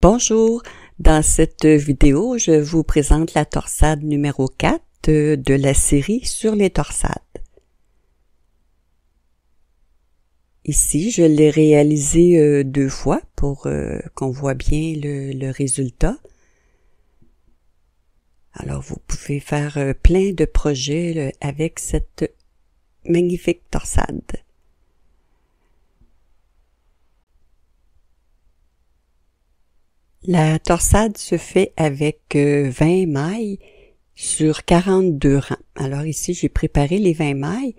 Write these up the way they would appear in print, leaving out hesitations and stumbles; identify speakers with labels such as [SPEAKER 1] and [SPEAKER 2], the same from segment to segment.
[SPEAKER 1] Bonjour, dans cette vidéo, je vous présente la torsade numéro 4 de la série sur les torsades. Ici, je l'ai réalisé 2 fois pour qu'on voit bien le résultat. Alors, vous pouvez faire plein de projets avec cette magnifique torsade. La torsade se fait avec 20 mailles sur 42 rangs. Alors ici, j'ai préparé les 20 mailles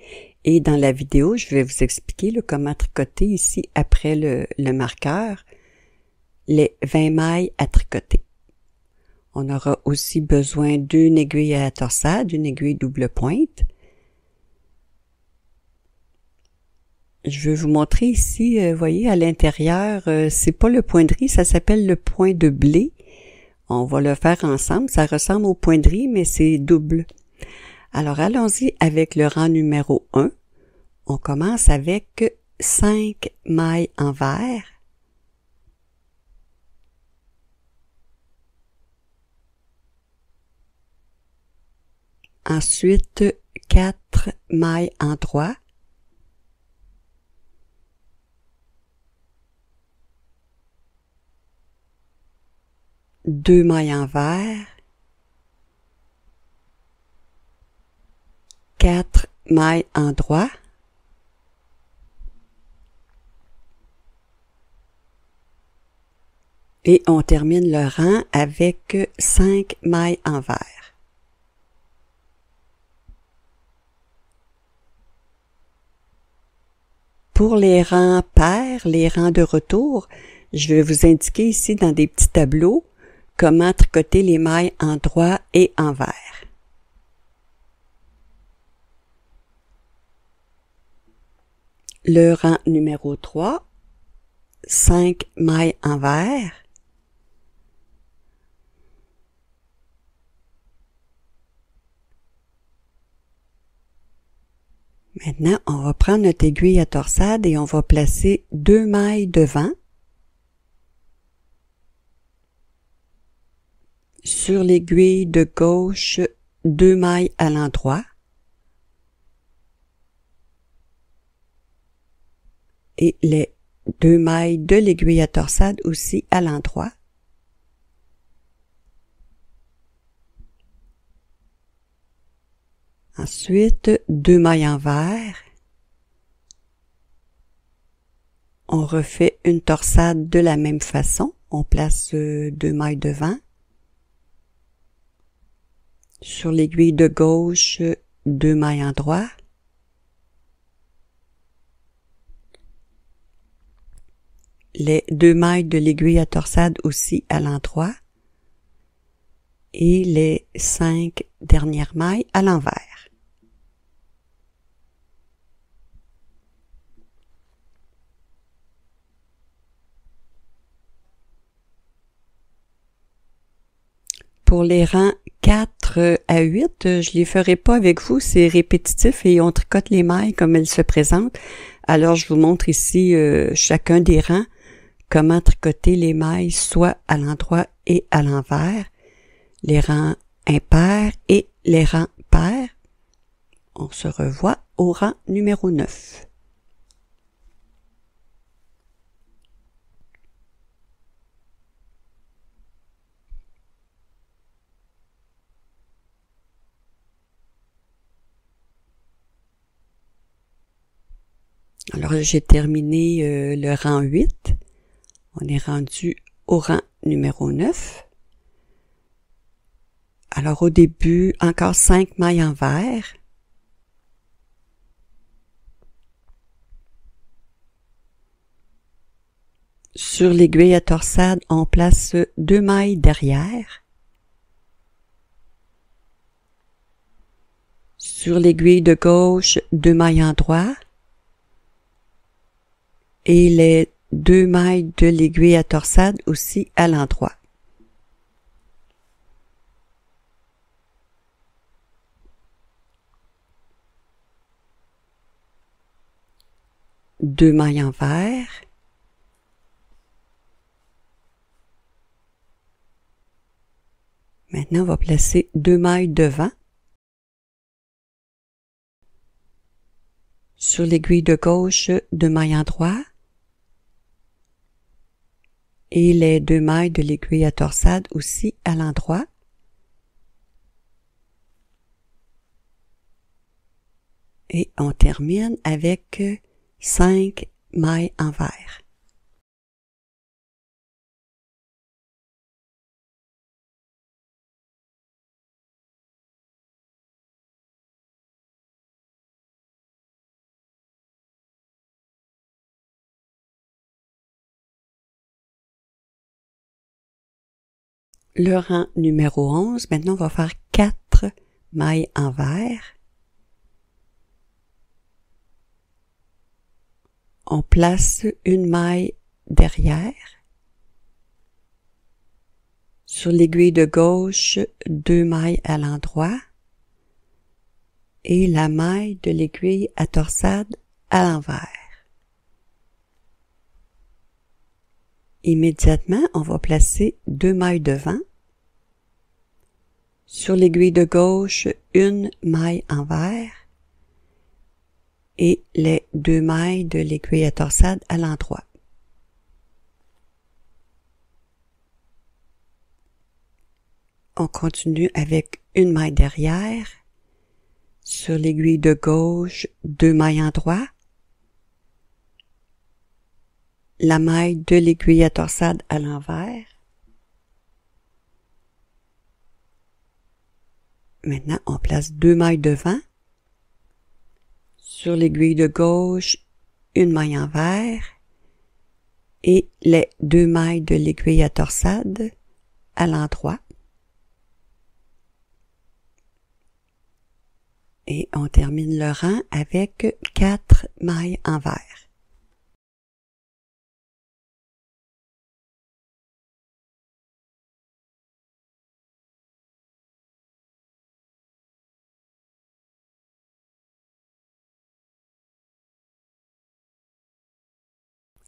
[SPEAKER 1] et dans la vidéo, je vais vous expliquer comment tricoter ici après le marqueur les 20 mailles à tricoter. On aura aussi besoin d'une aiguille à torsade, une aiguille double pointe. Je vais vous montrer ici, voyez, à l'intérieur, c'est pas le point de riz, ça s'appelle le point de blé. On va le faire ensemble, ça ressemble au point de riz, mais c'est double. Alors, allons-y avec le rang numéro 1. On commence avec 5 mailles en vert. Ensuite, 4 mailles en droit. Deux mailles en vert, 4 mailles en droit, et on termine le rang avec 5 mailles en vert. Pour les rangs pairs, les rangs de retour, je vais vous indiquer ici dans des petits tableaux comment tricoter les mailles en droit et en vert. Le rang numéro 3, 5 mailles en vert. Maintenant, on va prendre notre aiguille à torsade et on va placer 2 mailles devant. Sur l'aiguille de gauche, 2 mailles à l'endroit. Et les 2 mailles de l'aiguille à torsade aussi à l'endroit. Ensuite, 2 mailles en vert. On refait une torsade de la même façon. On place 2 mailles devant. Sur l'aiguille de gauche, 2 mailles en droit. Les 2 mailles de l'aiguille à torsade aussi à l'endroit. Et les 5 dernières mailles à l'envers. Pour les rangs 4 à 8, je les ferai pas avec vous, c'est répétitif et on tricote les mailles comme elles se présentent. Alors, je vous montre ici chacun des rangs, comment tricoter les mailles soit à l'endroit et à l'envers, les rangs impairs et les rangs pairs. On se revoit au rang numéro 9. Alors, j'ai terminé le rang 8. On est rendu au rang numéro 9. Alors, au début, encore 5 mailles en vert. Sur l'aiguille à torsade, on place 2 mailles derrière. Sur l'aiguille de gauche, 2 mailles en droit. Et les 2 mailles de l'aiguille à torsade aussi à l'endroit. Deux mailles en vert. Maintenant, on va placer 2 mailles devant. Sur l'aiguille de gauche, 2 mailles en droit. Et les 2 mailles de l'aiguille à torsade aussi à l'endroit. Et on termine avec 5 mailles envers. Le rang numéro 11, maintenant on va faire 4 mailles envers. On place une maille derrière. Sur l'aiguille de gauche, 2 mailles à l'endroit. Et la maille de l'aiguille à torsade à l'envers. Immédiatement, on va placer 2 mailles devant. Sur l'aiguille de gauche, une maille envers. Et les 2 mailles de l'aiguille à torsade à l'endroit. On continue avec une maille derrière. Sur l'aiguille de gauche, 2 mailles en droit. La maille de l'aiguille à torsade à l'envers. Maintenant, on place 2 mailles devant. Sur l'aiguille de gauche, une maille envers. Et les 2 mailles de l'aiguille à torsade à l'endroit. Et on termine le rang avec 4 mailles envers.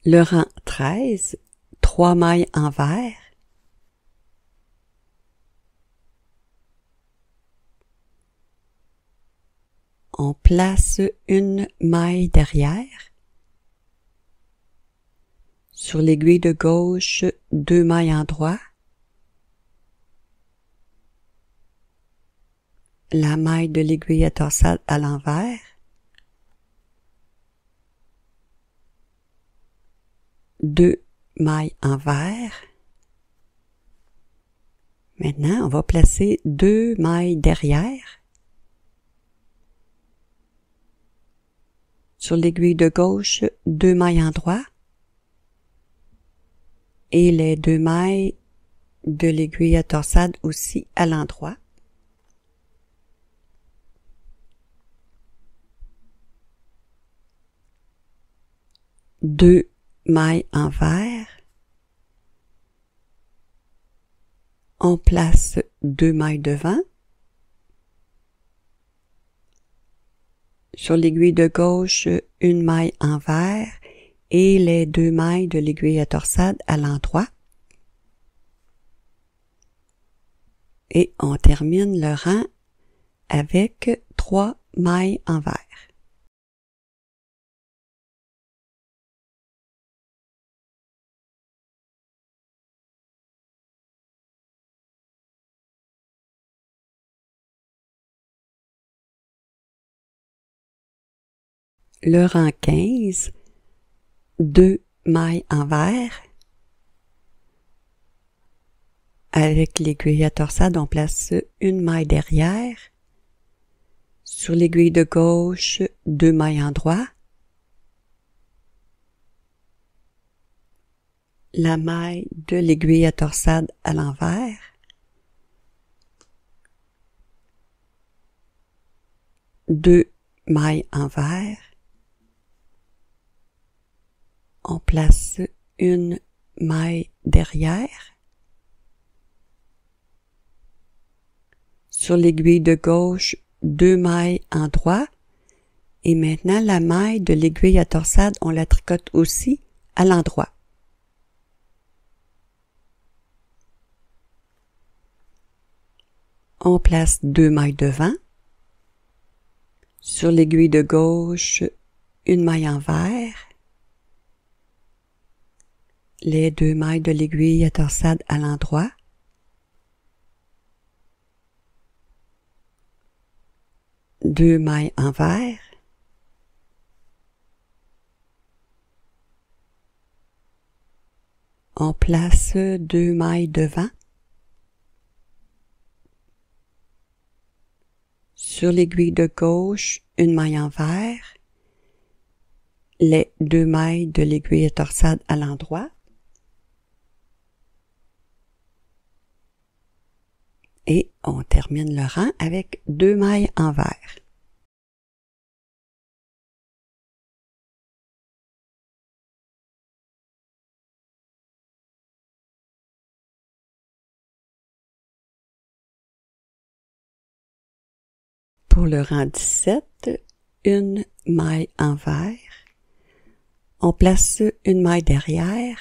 [SPEAKER 1] Le rang 13, 3 mailles envers. On place une maille derrière. Sur l'aiguille de gauche, 2 mailles en droit. La maille de l'aiguille à torsade à l'envers. 2 mailles envers. Maintenant, on va placer 2 mailles derrière. Sur l'aiguille de gauche, 2 mailles en droit. Et les 2 mailles de l'aiguille à torsade aussi à l'endroit. Deux mailles envers. On place 2 mailles devant. Sur l'aiguille de gauche, une maille envers et les 2 mailles de l'aiguille à torsade à l'endroit. Et on termine le rang avec 3 mailles envers. Le rang 15, 2 mailles envers. Avec l'aiguille à torsade, on place une maille derrière. Sur l'aiguille de gauche, 2 mailles en droit. La maille de l'aiguille à torsade à l'envers. Deux mailles envers. On place une maille derrière. Sur l'aiguille de gauche, 2 mailles en droit. Et maintenant, la maille de l'aiguille à torsade, on la tricote aussi à l'endroit. On place 2 mailles devant. Sur l'aiguille de gauche, une maille en vert. Les 2 mailles de l'aiguille à torsade à l'endroit. Deux mailles en vert. On place 2 mailles devant. Sur l'aiguille de gauche, une maille en vert. Les 2 mailles de l'aiguille à torsade à l'endroit. Et on termine le rang avec 2 mailles en vert. Pour le rang 17, une maille en vert. On place une maille derrière.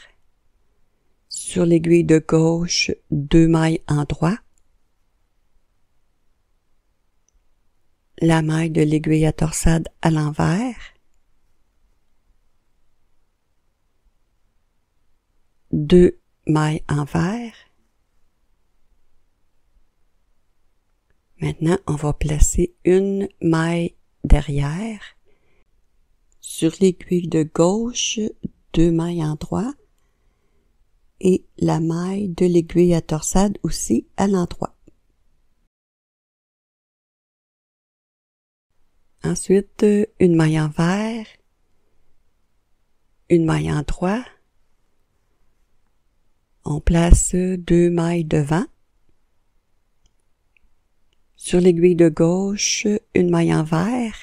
[SPEAKER 1] Sur l'aiguille de gauche, 2 mailles en droit. La maille de l'aiguille à torsade à l'envers. 2 mailles en vert. Maintenant, on va placer une maille derrière. Sur l'aiguille de gauche, 2 mailles en droit. Et la maille de l'aiguille à torsade aussi à l'endroit. Ensuite, une maille en vert. Une maille en droit. On place 2 mailles devant. Sur l'aiguille de gauche, une maille en vert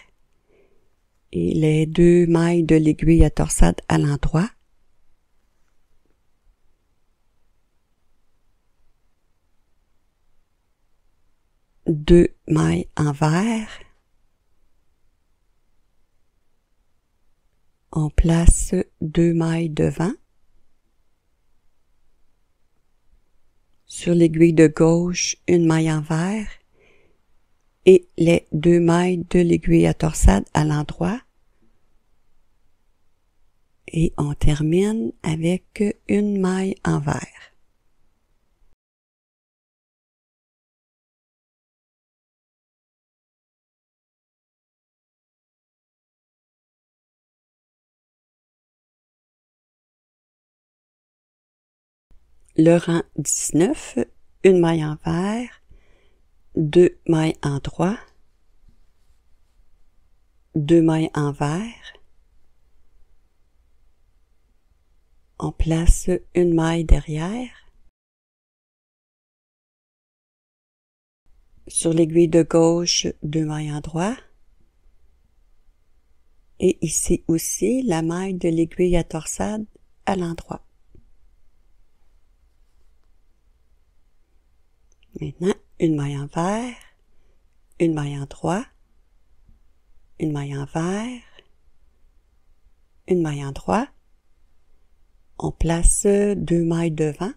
[SPEAKER 1] et les 2 mailles de l'aiguille à torsade à l'endroit. Deux mailles en vert. On place 2 mailles devant. Sur l'aiguille de gauche, une maille en vert. Et les 2 mailles de l'aiguille à torsade à l'endroit. Et on termine avec une maille en vert. Le rang 19, une maille en vert, 2 mailles en droit, 2 mailles en vert. On place une maille derrière. Sur l'aiguille de gauche, 2 mailles en droit. Et ici aussi, la maille de l'aiguille à torsade à l'endroit. Maintenant, une maille en vert, une maille en droit, une maille en vert, une maille en droit. On place 2 mailles devant.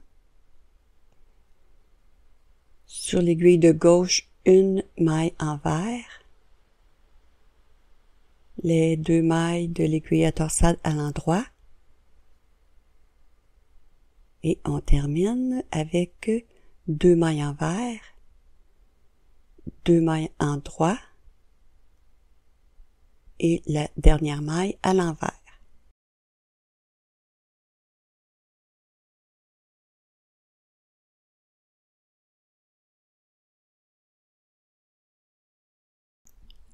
[SPEAKER 1] Sur l'aiguille de gauche, une maille en vert. Les 2 mailles de l'aiguille à torsade à l'endroit. Et on termine avec 2 mailles en vert, 2 mailles en droit et la dernière maille à l'envers.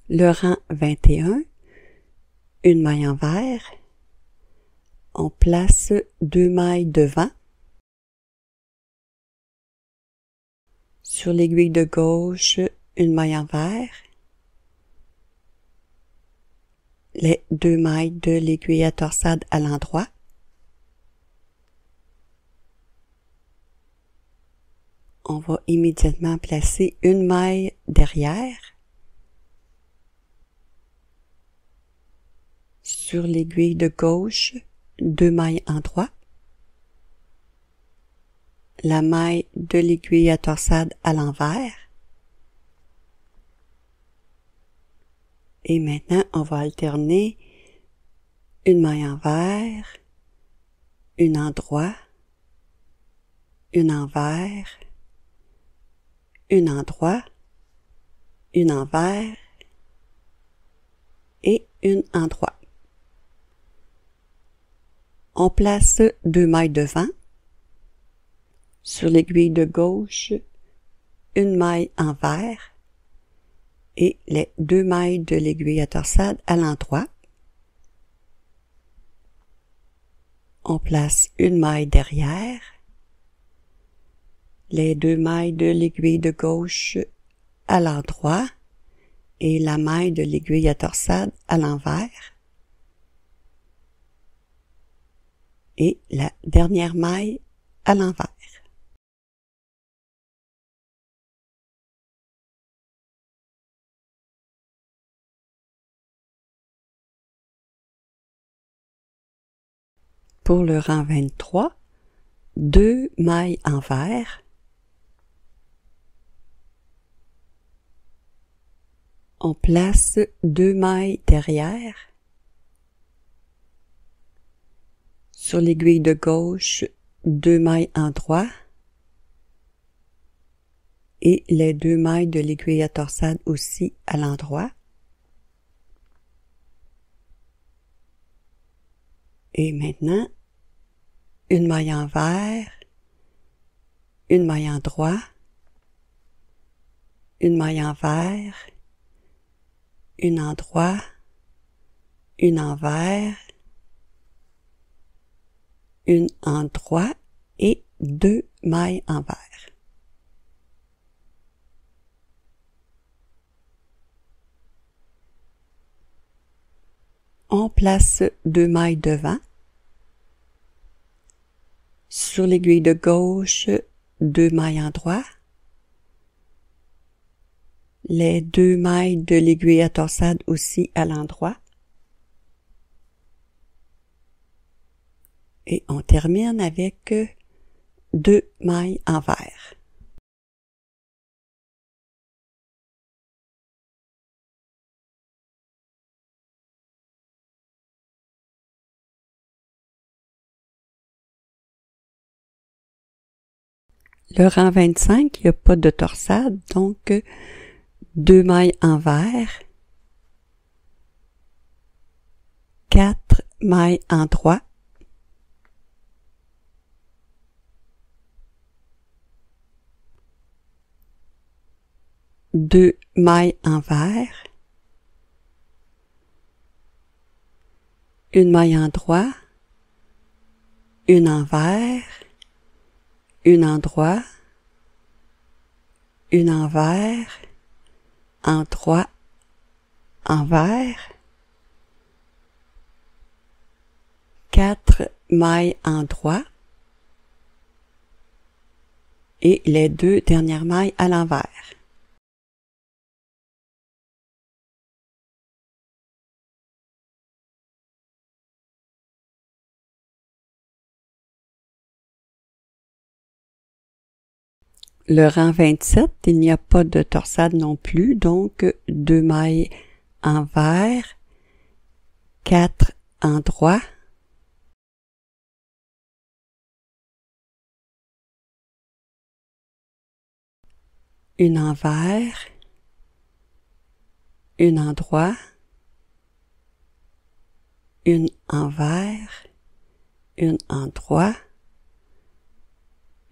[SPEAKER 1] Le rang 21, une maille en vert, on place 2 mailles devant. Sur l'aiguille de gauche, une maille en vert. Les 2 mailles de l'aiguille à torsade à l'endroit. On va immédiatement placer une maille derrière. Sur l'aiguille de gauche, 2 mailles en droit. La maille de l'aiguille à torsade à l'envers. Et maintenant, on va alterner une maille envers, une en droit, une envers, une en droit, une envers et une en droit. On place 2 mailles devant. Sur l'aiguille de gauche, une maille envers et les 2 mailles de l'aiguille à torsade à l'endroit. On place une maille derrière, les 2 mailles de l'aiguille de gauche à l'endroit et la maille de l'aiguille à torsade à l'envers. Et la dernière maille à l'envers. Pour le rang 23, 2 mailles envers, on place 2 mailles derrière, sur l'aiguille de gauche, 2 mailles en droit et les 2 mailles de l'aiguille à torsade aussi à l'endroit. Et maintenant, une maille envers, une maille en droit, une maille envers, une en droit, une envers, une en droit et 2 mailles envers. On place 2 mailles devant. Sur l'aiguille de gauche, 2 mailles en droit. Les 2 mailles de l'aiguille à torsade aussi à l'endroit. Et on termine avec 2 mailles envers. Le rang 25, il n'y a pas de torsade, donc 2 mailles envers, 4 mailles en droit, 2 mailles envers, une maille en droit, une envers, une en droit, une envers, en droit, envers, 4 mailles en droit et les 2 dernières mailles à l'envers. Le rang 27, il n'y a pas de torsade non plus, donc 2 mailles envers, 4 en droit, une envers, une en droit, une envers, une en droit,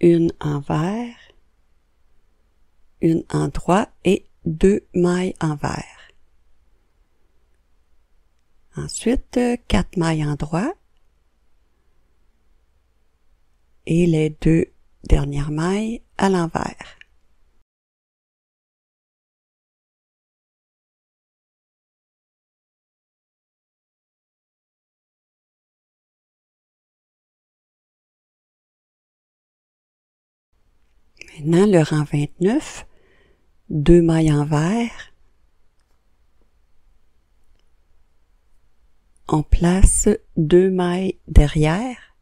[SPEAKER 1] une envers, une en droit et 2 mailles envers. Ensuite, 4 mailles en droit et les 2 dernières mailles à l'envers. Maintenant, le rang 29, 2 mailles envers. On place 2 mailles derrière.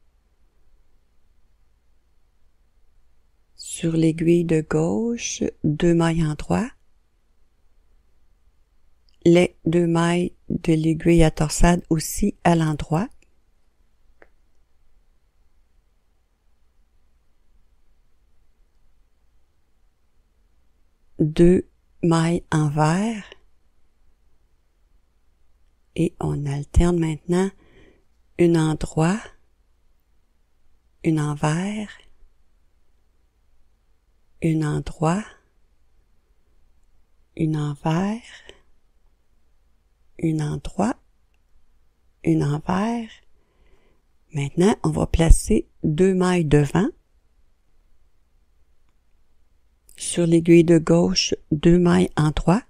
[SPEAKER 1] Sur l'aiguille de gauche, 2 mailles en droit. les 2 mailles de l'aiguille à torsade aussi à l'endroit. Deux mailles envers et on alterne maintenant une en droit, une envers, une en droit, une envers, une en droit, une envers. Maintenant, on va placer 2 mailles devant. Sur l'aiguille de gauche, 2 mailles en droit.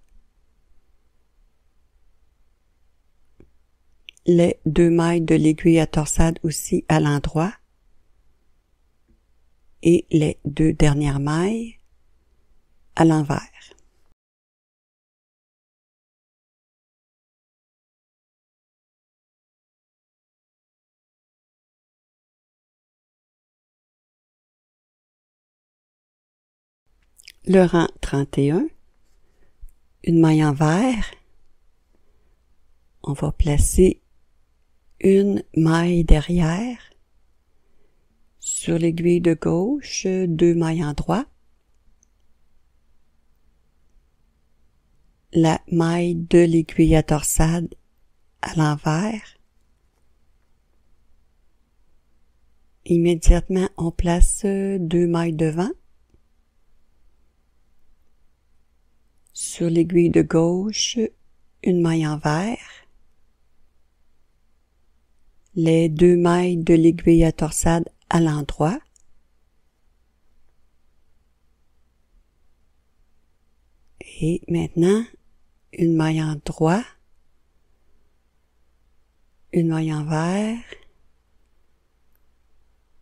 [SPEAKER 1] Les 2 mailles de l'aiguille à torsade aussi à l'endroit. Et les 2 dernières mailles à l'envers. Le rang 31, une maille envers, on va placer une maille derrière, sur l'aiguille de gauche, 2 mailles en droit, la maille de l'aiguille à torsade à l'envers, immédiatement on place 2 mailles devant, sur l'aiguille de gauche, une maille envers, les 2 mailles de l'aiguille à torsade à l'endroit, et maintenant une maille en droit, une maille envers,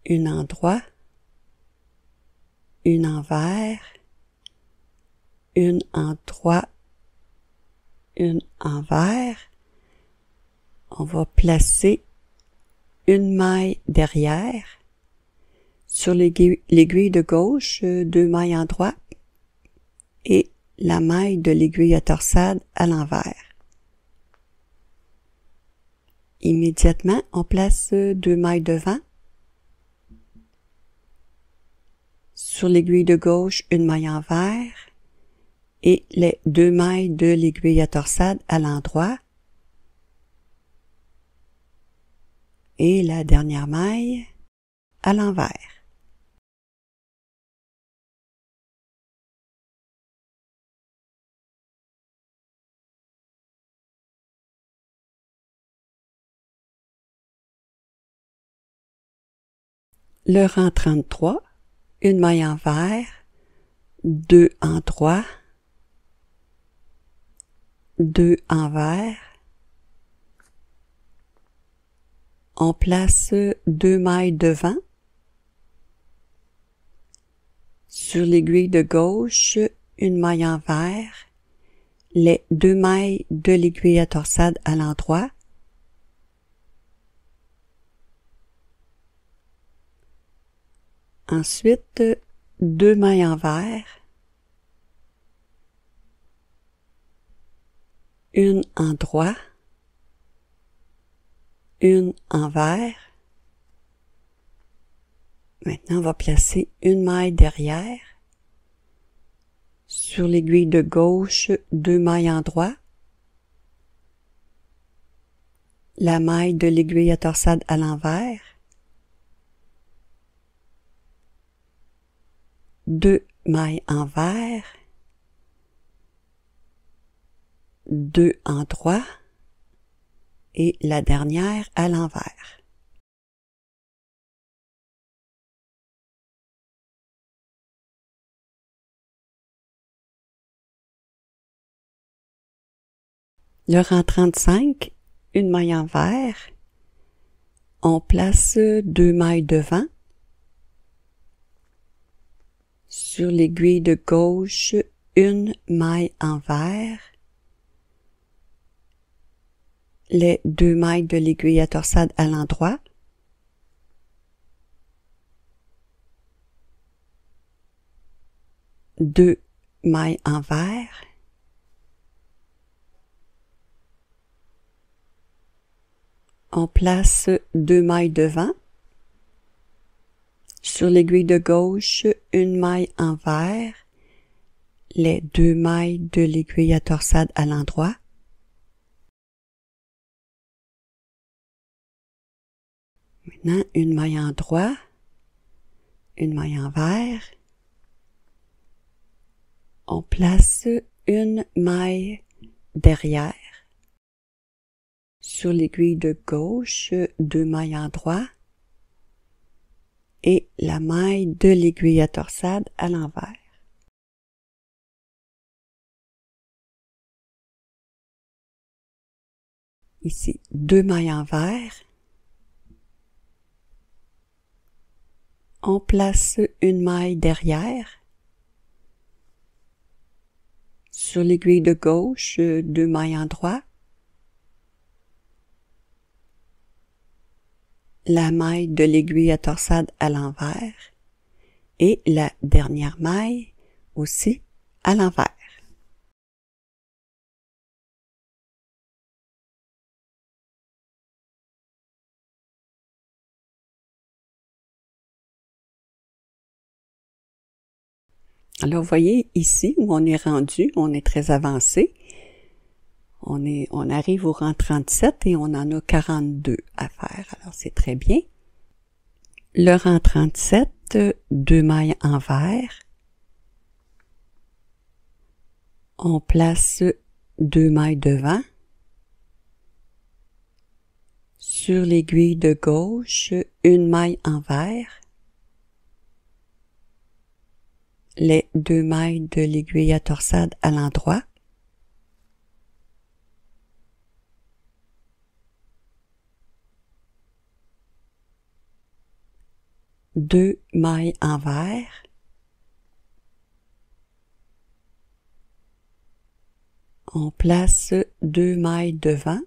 [SPEAKER 1] une en droit, une envers, une en droit, une envers. On va placer une maille derrière, sur l'aiguille de gauche, 2 mailles en droit, et la maille de l'aiguille à torsade à l'envers. Immédiatement, on place 2 mailles devant, sur l'aiguille de gauche, une maille envers, et les 2 mailles de l'aiguille à torsade à l'endroit, et la dernière maille à l'envers. Le rang 33, une maille envers, 2 en droit, 2 envers. On place 2 mailles devant. Sur l'aiguille de gauche, une maille envers, les 2 mailles de l'aiguille à torsade à l'endroit. Ensuite, 2 mailles envers, une en droit, une envers. Maintenant, on va placer une maille derrière. Sur l'aiguille de gauche, 2 mailles en droit. La maille de l'aiguille à torsade à l'envers. 2 mailles envers. 2 en droit. Et la dernière à l'envers. Le rang 35, une maille envers. On place 2 mailles devant. Sur l'aiguille de gauche, une maille envers. Les 2 mailles de l'aiguille à torsade à l'endroit. Deux mailles envers. On place 2 mailles devant. Sur l'aiguille de gauche, une maille en vert, les 2 mailles de l'aiguille à torsade à l'endroit. Maintenant, une maille en droit, une maille en vert. On place une maille derrière. Sur l'aiguille de gauche, 2 mailles en droit et la maille de l'aiguille à torsade à l'envers. Ici, 2 mailles en vert. On place une maille derrière. Sur l'aiguille de gauche, 2 mailles en droit. La maille de l'aiguille à torsade à l'envers et la dernière maille aussi à l'envers. Alors, vous voyez ici où on est rendu, on est très avancé. On arrive au rang 37 et on en a 42 à faire. Alors, c'est très bien. Le rang 37, 2 mailles en vert. On place 2 mailles devant. Sur l'aiguille de gauche, une maille en vert. Les 2 mailles de l'aiguille à torsade à l'endroit. Deux mailles en vert. On place 2 mailles devant.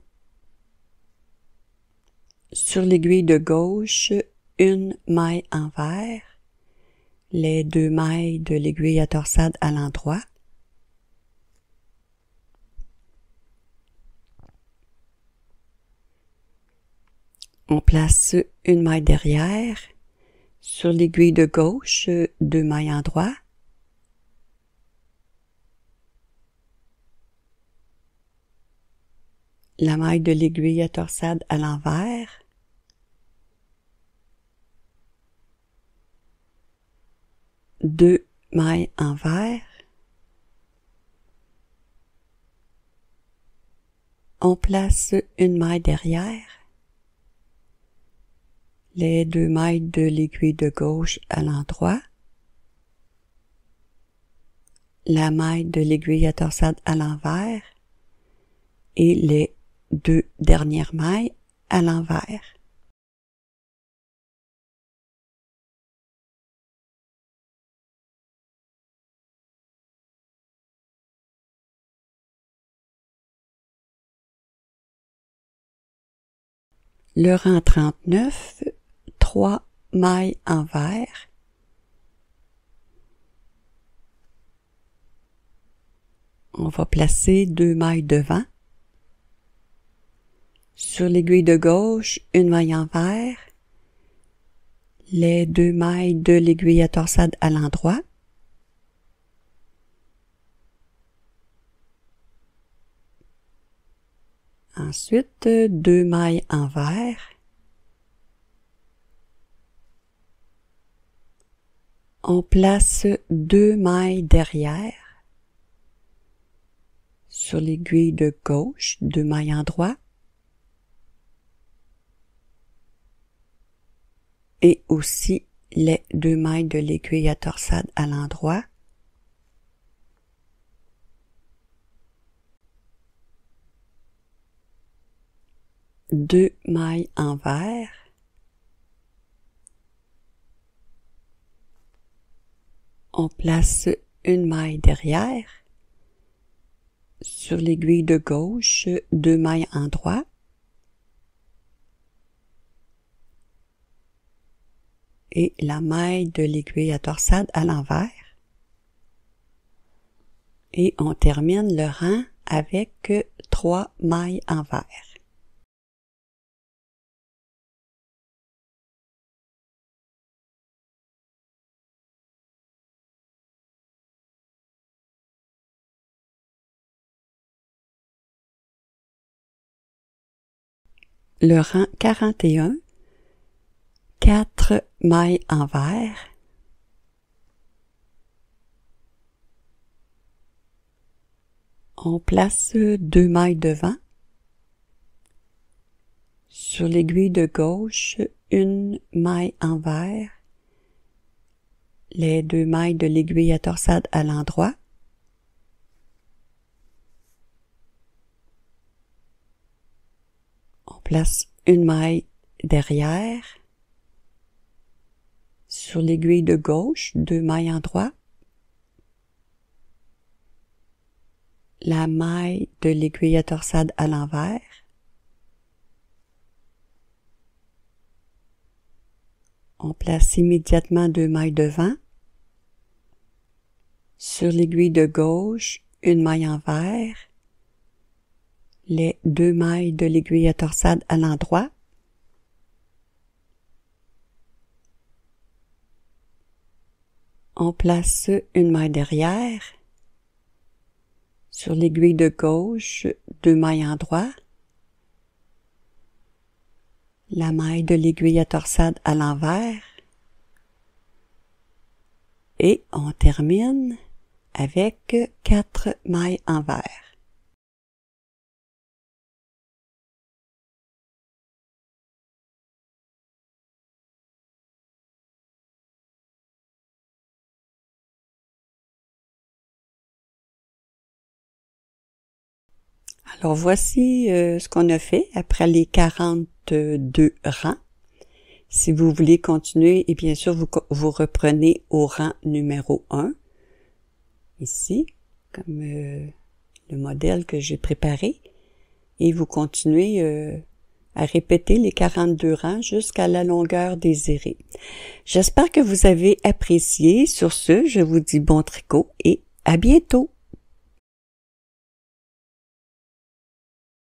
[SPEAKER 1] Sur l'aiguille de gauche, une maille en vert. Les 2 mailles de l'aiguille à torsade à l'endroit. On place une maille derrière. Sur l'aiguille de gauche, 2 mailles en droit. La maille de l'aiguille à torsade à l'envers. Deux mailles en vert. On place une maille derrière. Les 2 mailles de l'aiguille de gauche à l'endroit. La maille de l'aiguille à torsade à l'envers. Et les 2 dernières mailles à l'envers. Le rang 39, 3 mailles en vert. On va placer 2 mailles devant. Sur l'aiguille de gauche, une maille en vert. Les 2 mailles de l'aiguille à torsade à l'endroit. Ensuite, 2 mailles en vert. On place 2 mailles derrière. Sur l'aiguille de gauche, 2 mailles en droit. Et aussi les 2 mailles de l'aiguille à torsade à l'endroit. Deux mailles en vert. On place une maille derrière. Sur l'aiguille de gauche, 2 mailles en droit. Et la maille de l'aiguille à torsade à l'envers. Et on termine le rang avec 3 mailles en vert. le rang 41, 4 mailles envers, on place 2 mailles devant, sur l'aiguille de gauche, une maille envers, les 2 mailles de l'aiguille à torsade à l'endroit, on place une maille derrière, sur l'aiguille de gauche, 2 mailles en droit, la maille de l'aiguille à torsade à l'envers, on place immédiatement 2 mailles devant, sur l'aiguille de gauche, une maille envers, les 2 mailles de l'aiguille à torsade à l'endroit, on place une maille derrière, sur l'aiguille de gauche, 2 mailles en droit, la maille de l'aiguille à torsade à l'envers, et on termine avec 4 mailles envers. Alors voici ce qu'on a fait après les 42 rangs. Si vous voulez continuer, et bien sûr vous reprenez au rang numéro 1, ici, comme le modèle que j'ai préparé, et vous continuez à répéter les 42 rangs jusqu'à la longueur désirée. J'espère que vous avez apprécié. Sur ce, je vous dis bon tricot et à bientôt!